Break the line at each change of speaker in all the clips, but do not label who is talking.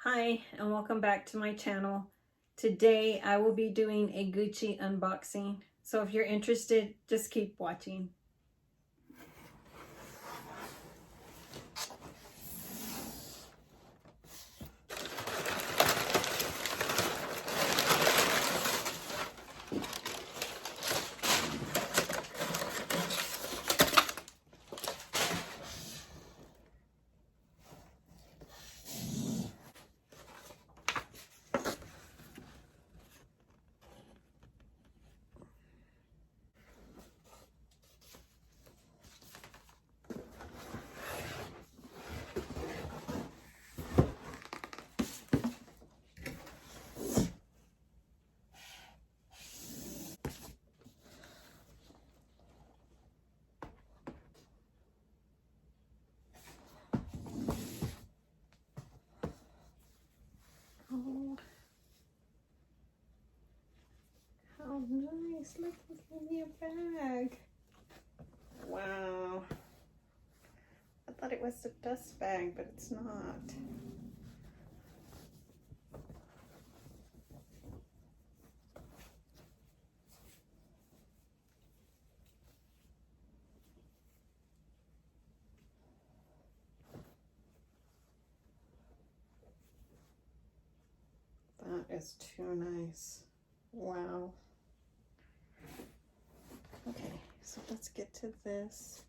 Hi, and welcome back to my channel. Today I will be doing a Gucci unboxing. So if you're interested, just keep watching. Oh, how nice. Look, it's in your bag. Wow. I thought it was a dust bag, but it's not. That is too nice. Wow. Okay, so let's get to this.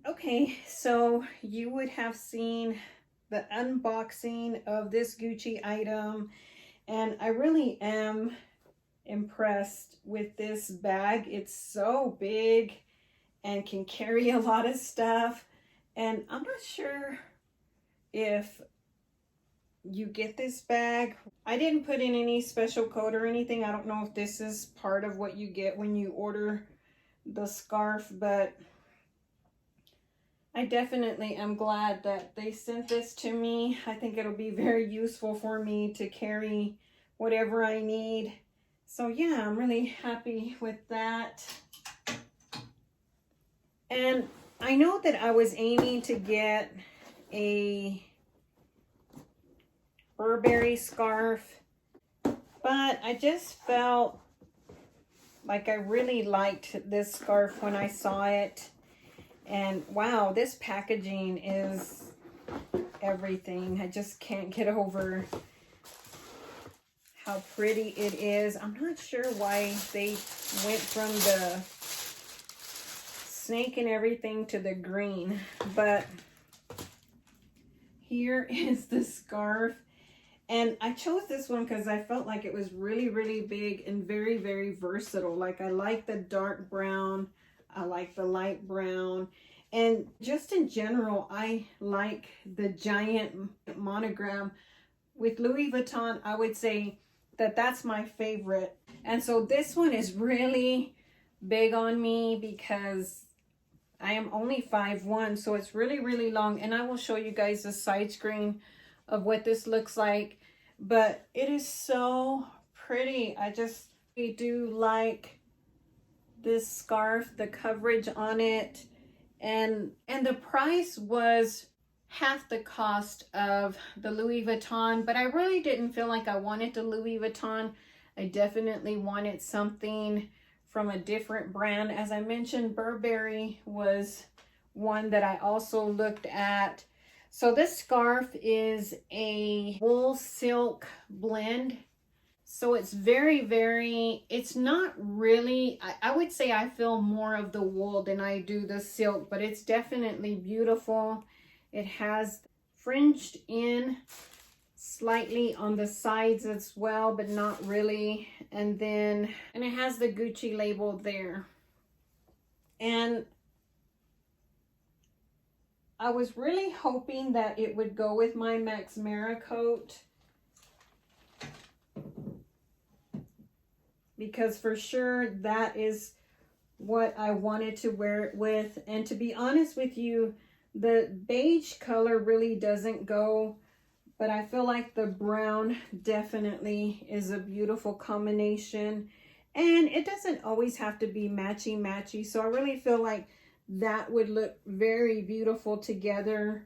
Okay, so you would have seen the unboxing of this Gucci item, and I really am impressed with this bag. It's so big and can carry a lot of stuff, and I'm not sure if you get this bag. I didn't put in any special code or anything. I don't know if this is part of what you get when you order the scarf, but I definitely am glad that they sent this to me. I think it'll be very useful for me to carry whatever I need. So yeah, I'm really happy with that. And I know that I was aiming to get a Burberry scarf, but I just felt like I really liked this scarf when I saw it. And wow, this packaging is everything. I just can't get over how pretty it is. I'm not sure why they went from the snake and everything to the green, but here is the scarf. And I chose this one because I felt like it was really, really big and very, very versatile. Like I like the dark brown, I like the light brown, and just in general, I like the giant monogram. With Louis Vuitton, I would say that that's my favorite. And so this one is really big on me because I am only 5'1", so it's really, really long. And I will show you guys the side screen of what this looks like. But it is so pretty. I just do like this scarf, the coverage on it. And the price was half the cost of the Louis Vuitton, but I really didn't feel like I wanted the Louis Vuitton. I definitely wanted something from a different brand. As I mentioned, Burberry was one that I also looked at. So this scarf is a wool silk blend. So it's very, very, it's not really, I would say I feel more of the wool than I do the silk, but it's definitely beautiful. It has fringed in slightly on the sides as well, but not really. And it has the Gucci label there. And I was really hoping that it would go with my Max Mara coat, because for sure that is what I wanted to wear it with. And to be honest with you, the beige color really doesn't go, but I feel like the brown definitely is a beautiful combination. And it doesn't always have to be matchy-matchy, so I really feel like that would look very beautiful together.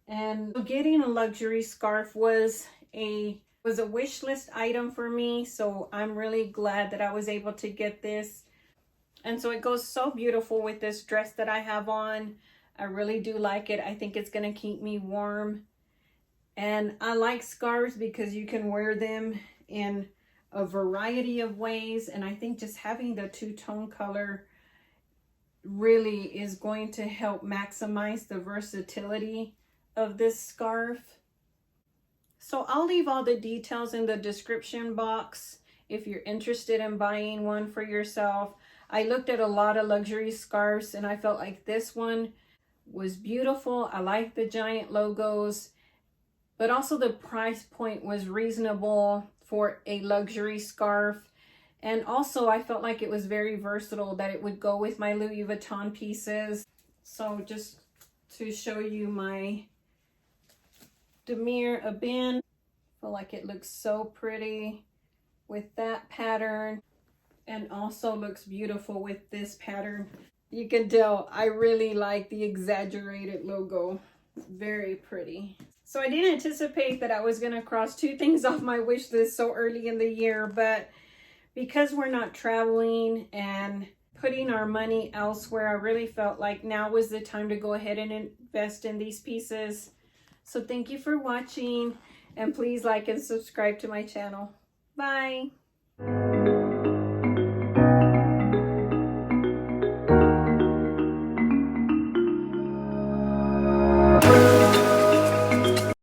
And getting a luxury scarf was a wish list item for me, so I'm really glad that I was able to get this. And so it goes so beautiful with this dress that I have on. I really do like it. I think it's going to keep me warm. And I like scarves because you can wear them in a variety of ways. And I think just having the two-tone color really is going to help maximize the versatility of this scarf. So I'll leave all the details in the description box if you're interested in buying one for yourself. I looked at a lot of luxury scarves and I felt like this one was beautiful. I like the giant logos, but also the price point was reasonable for a luxury scarf. And also I felt like it was very versatile, that it would go with my Louis Vuitton pieces. So just to show you my Demir Abin, I feel like it looks so pretty with that pattern, and also looks beautiful with this pattern. You can tell I really like the exaggerated logo. Very pretty. So I didn't anticipate that I was going to cross two things off my wish list so early in the year, but because we're not traveling and putting our money elsewhere, I really felt like now was the time to go ahead and invest in these pieces. So thank you for watching, and please like and subscribe to my channel. Bye.